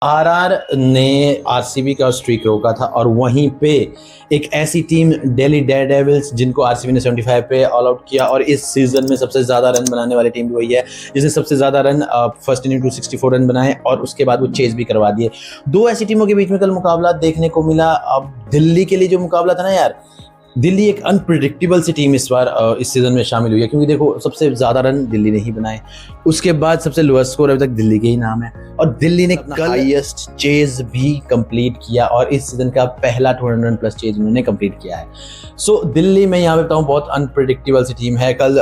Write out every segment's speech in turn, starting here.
RR ने RCB का streak रोका था और वहीं पे एक ऐसी टीम दिल्ली डेयरडेविल्स जिनको आरसीबी ने 75 पे ऑल आउट किया और इस सीजन में सबसे ज़्यादा रन बनाने वाली टीम भी वही है जिसने सबसे ज़्यादा रन फर्स्ट इनिंग 264 रन बनाए और उसके बाद वो चेज भी करवा दिए। दो ऐसी टीमों के बीच में कल मुकाबला देखने को मिला। अब दिल्ली के लिए जो मुकाबला था ना यार, दिल्ली एक अनप्रिडिक्टेबल सी टीम इस बार इस सीजन में शामिल हुई है, क्योंकि देखो सबसे ज़्यादा रन दिल्ली ने ही बनाए, उसके बाद सबसे लोएस्ट स्कोर अभी तक दिल्ली के ही नाम है और दिल्ली ने कल हाईएस्ट चेज भी कंप्लीट किया और इस सीजन का पहला 200 रन प्लस चेज उन्होंने कंप्लीट किया है। सो दिल्ली में यहाँ पे बताऊँ बहुत अनप्रिडिक्टेबल सी टीम है। कल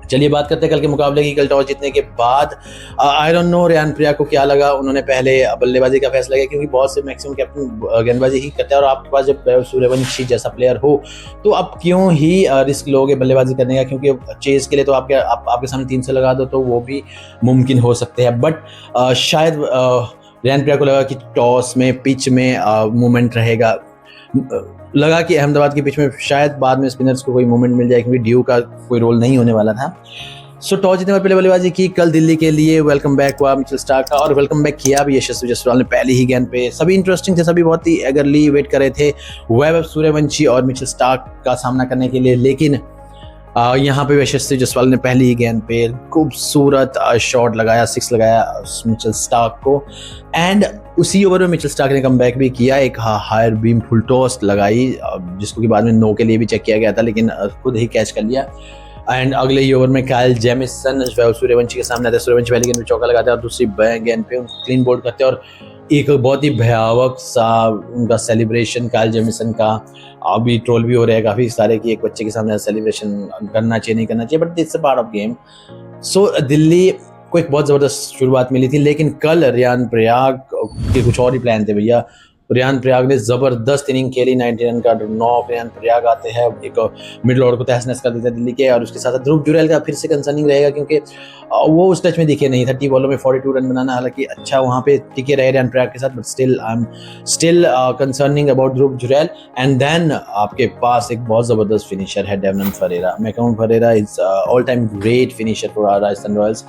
चलिए बात करते हैं कल के मुकाबले की। कल टॉस जीतने के बाद आई डोंट नो रेयान पराग को क्या लगा, उन्होंने पहले बल्लेबाजी का फैसला किया, क्योंकि बहुत से मैक्सिमम कैप्टन गेंदबाजी ही करते हैं और आपके पास जब वैभव सूर्यवंशी जैसा प्लेयर हो तो आप क्यों ही रिस्क लोगे बल्लेबाजी करने का, क्योंकि चेज के लिए तो आपके सामने 300 लगा दो तो वो भी मुमकिन हो सकते हैं। बट शायद रेयान पराग को लगा कि टॉस में पिच में मूवमेंट रहेगा, लगा कि अहमदाबाद की पिच में शायद बाद में स्पिनर्स को कोई मूवमेंट मिल जाए, क्योंकि ड्यू का कोई रोल नहीं होने वाला था। सो टॉस जीतने वाले पहले बल्लेबाजी की कल दिल्ली के लिए। वेलकम बैक हुआ मिचेल स्टार्क का और वेलकम बैक किया भी यशस्वी जायसवाल ने पहली ही गेंद पे। सभी इंटरेस्टिंग थे, सभी बहुत ही एगरली वेट कर रहे थे वैभव सूर्यवंशी और मिचेल स्टार्क का सामना करने के लिए, लेकिन यहाँ पे यशस्वी जायसवाल ने पहली ही गेंद पे खूबसूरत शॉट लगाया, 6 लगाया मिचेल स्टार्क को एंड उसी ओवर में मिचेल स्टार्क ने कमबैक भी किया, एक हायर बीम फुल टॉस लगाई जिसको कि बाद में नो के लिए भी चेक किया गया था लेकिन खुद ही कैच कर लिया। एंड अगले ही ओवर में काइल जेमिसन सूर्यवंशी के सामने आते हैं, सूर्यवंशी पहली गेंद पे चौका लगाते हैं और दूसरी गेंद पे उनको क्लीन बोल्ड करते हैं और एक बहुत ही भयावह सा उनका सेलिब्रेशन काइल जेमिसन का अभी ट्रोल भी हो रहा है काफ़ी सारे कि एक बच्चे के सामने सेलिब्रेशन करना चाहिए नहीं करना चाहिए, but it's a part of game. So Delhi को एक बहुत ज़बरदस्त शुरुआत मिली थी, लेकिन कल रेयान पराग के कुछ और ही प्लान थे भैया। रेयान पराग ने ज़बरदस्त इनिंग खेली, 90 रन का नॉक। रेयान पराग आते हैं एक मिडिल ऑर्डर को तहस नहस कर देते हैं दिल्ली के और उसके साथ ध्रुव जुरैल का फिर से कंसर्निंग रहेगा, क्योंकि वो उस टच में दिखे नहीं। 30 बॉलों में 42 रन बनाना, हालांकि अच्छा वहाँ पे टिके रहे रेयान पराग के साथ, but still I am still concerning about Dhruv Jurel. And then आपके पास एक बहुत ज़बरदस्त फिनिशर है डेवलन Ferreira. McCullum Ferreira is all time great finisher for Rajasthan Royals.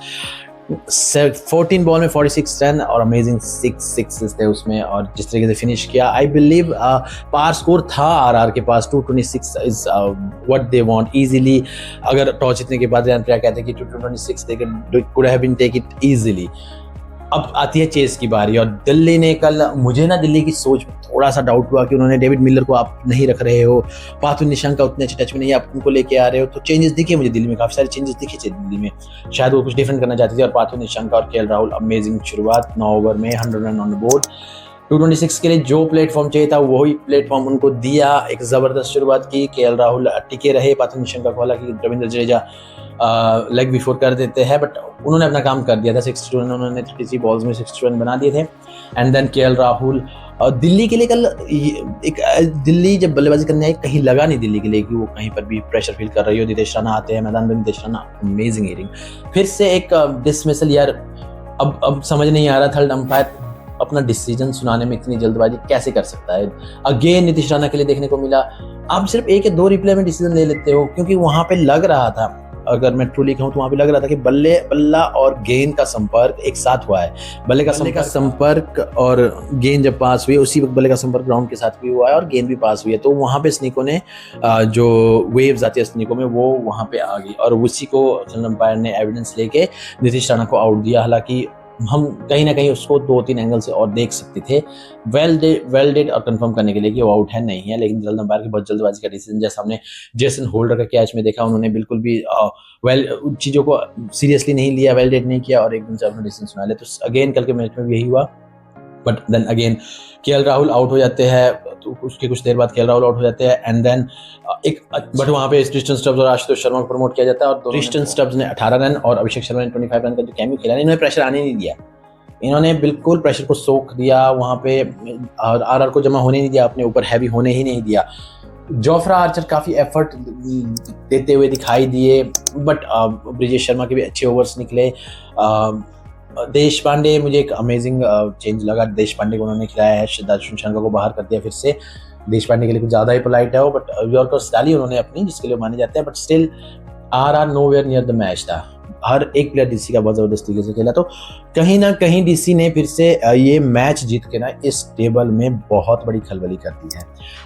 14 ball में 46 रन और अमेजिंग 6 सिक्सेस थे उसमें, और जिस तरीके से फिनिश किया आई बिलीव पार स्कोर था आरआर के पास। 226 is what they want easily. अगर टॉस जीतने के बाद रेयान पराग कहते हैं कि 226 they could have been take it easily. अब आती है चेस की बारी और दिल्ली ने कल, मुझे ना दिल्ली की सोच में थोड़ा सा डाउट हुआ कि उन्होंने डेविड मिलर को आप नहीं रख रहे हो, पार्थो निशंका उतने अच्छे टच में नहीं, आप उनको लेके आ रहे हो, तो चेंजेस दिखे मुझे दिल्ली में, काफ़ी सारे चेंजेस दिखे दिल्ली में। शायद वो कुछ डिफरेंट करना चाहती थी और पार्थो निशंका और केएल राहुल अमेजिंग शुरुआत, 9 ओवर में 100 रन ऑन द बोर्ड। 226 के लिए जो प्लेटफॉर्म चाहिए था वही प्लेटफॉर्म उनको दिया, एक ज़बरदस्त शुरुआत की। केएल राहुल टिके रहे, पार्थो निशंका को हालांकि रविंद्र जडेजा लेग बिफोर कर देते हैं, बट उन्होंने अपना काम कर दिया था। 62 रन उन्होंने 33 बॉल्स में 62 रन बना दिए थे। And then KL Rahul Delhi के लिए कल एक दिल्ली जब बल्लेबाजी करने आई, कहीं लगा नहीं दिल्ली के लिए कि वो कहीं पर भी प्रेशर फील कर रही हो। नितेश राणा आते हैं मैदान में, नितेश राणा अमेजिंग हिटिंग, फिर से एक डिसमिसल यार। अब समझ नहीं आ रहा थर्ड अंपायर अपना डिसीजन सुनाने में इतनी जल्दबाजी कैसे कर सकता है। अगेन नीतीश राणा के लिए देखने को मिला, आप सिर्फ 1 या 2 रिप्ले में डिसीजन ले लेते हो, क्योंकि वहां पे लग रहा था, अगर मैं ट्रूली कहूँ तो वहां पे लग रहा था कि बल्ला और गेंद का संपर्क एक साथ हुआ है। बल्ले का संपर्क और गेंद जब पास हुई उसी वक्त बल्ले का संपर्क ग्राउंड के साथ भी हुआ है और गेंद भी पास हुई है, तो वहां पे स्नीकों ने जो वेव्स आती है स्नीकों में वो वहां पे आ गई और उसी को अंपायर ने एविडेंस लेके नीतीश राणा को आउट दिया। हालांकि हम कहीं ना कहीं उसको 2-3 एंगल से और देख सकते थे वेल डेड और कंफर्म करने के लिए कि वो आउट है नहीं है, लेकिन जल्द अंपायर की बहुत जल्दबाजी का डिसीजन, जैसे हमने जेसन होल्डर का कैच में देखा, उन्होंने बिल्कुल भी चीज़ों को सीरियसली नहीं लिया, वेल डेड नहीं किया और एकदम से अपना डिसीजन सुना लिया। तो अगेन कल के मैच में भी यही हुआ, but then again KL Rahul out हो जाते हैं, तो उसके कुछ देर बाद केएल राहुल आउट हो जाते हैं। एंड देन बट वहाँ पे क्रिस्टन स्टब्स और आशुतोष शर्मा को प्रमोट किया जाता है और क्रिस्टन स्टब्स ने 18 रन और अभिषेक शर्मा ने 25 रन का जो कैमियो खेला, इन्होंने प्रेशर आने नहीं दिया, इन्होंने बिल्कुल प्रेशर को सोख दिया वहाँ पे, आरआर को जमा होने नहीं दिया, अपने ऊपर हैवी होने ही नहीं दिया। जोफ्रा आर्चर काफ़ी एफर्ट देते हुए दिखाई दिए, बट ब्रिजेश शर्मा के भी अच्छे ओवर्स निकले। देश पांडे मुझे एक अमेजिंग चेंज लगा, देश पांडे को उन्होंने खिलाया है, सिद्धार्थ शंका को बाहर कर दिया फिर से। देश पांडे के लिए कुछ ज़्यादा ही पोलाइट है वो, बट यॉर्कर स्टाइल उन्होंने अपनी जिसके लिए माने जाते हैं, but still are nowhere near the match था। हर एक प्लेयर डीसी का बहुत ज़बरदस्त तरीके से खेला, तो कहीं ना कहीं डीसी ने फिर से ये मैच जीत के ना इस टेबल में बहुत बड़ी खलबली कर दी है।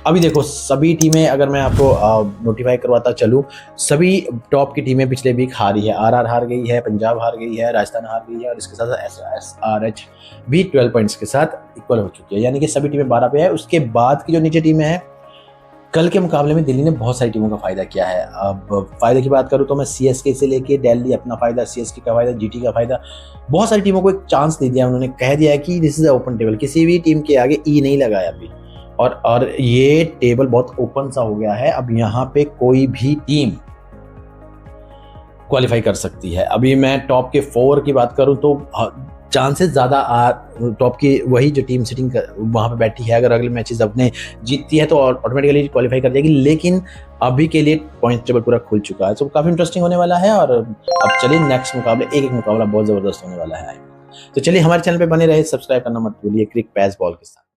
अभी देखो सभी टीमें, अगर मैं आपको नोटिफाई करवाता चलूँ, सभी टॉप की टीमें पिछले वीक हारी है। आरआर हार गई है, पंजाब हार गई है, राजस्थान हार गई है, और इसके साथ एसआरएच भी 12 पॉइंट्स के साथ इक्वल हो चुकी है, यानी कि सभी टीमें 12 पे है। उसके बाद की जो नीचे टीमें हैं, कल के मुकाबले में दिल्ली ने बहुत सारी टीमों का फायदा किया है। अब फायदे की बात करूं तो मैं सीएसके से लेके दिल्ली अपना फायदा, सीएसके का फायदा, जीटी का फायदा, बहुत सारी टीमों को एक चांस दे दिया। उन्होंने कह दिया है कि दिस इज ओपन टेबल, किसी भी टीम के आगे ई नहीं लगाया अभी, और ये टेबल बहुत ओपन सा हो गया है। अब यहाँ पे कोई भी टीम क्वालिफाई कर सकती है। अभी मैं टॉप के 4 की बात करूं तो चांसेस ज़्यादा टॉप की वही जो टीम सिटिंग वहाँ पे बैठी है, अगर अगले मैचेस अपने जीतती है तो ऑटोमेटिकली क्वालिफाई कर जाएगी। लेकिन अभी के लिए पॉइंट टेबल पूरा खुल चुका है, तो काफ़ी इंटरेस्टिंग होने वाला है। और अब चलिए नेक्स्ट मुकाबले, एक मुकाबला बहुत ज़बरदस्त होने वाला है। तो चलिए हमारे चैनल पे बने रहे, सब्सक्राइब करना मत भूलिए क्रिक पैस बॉल के साथ।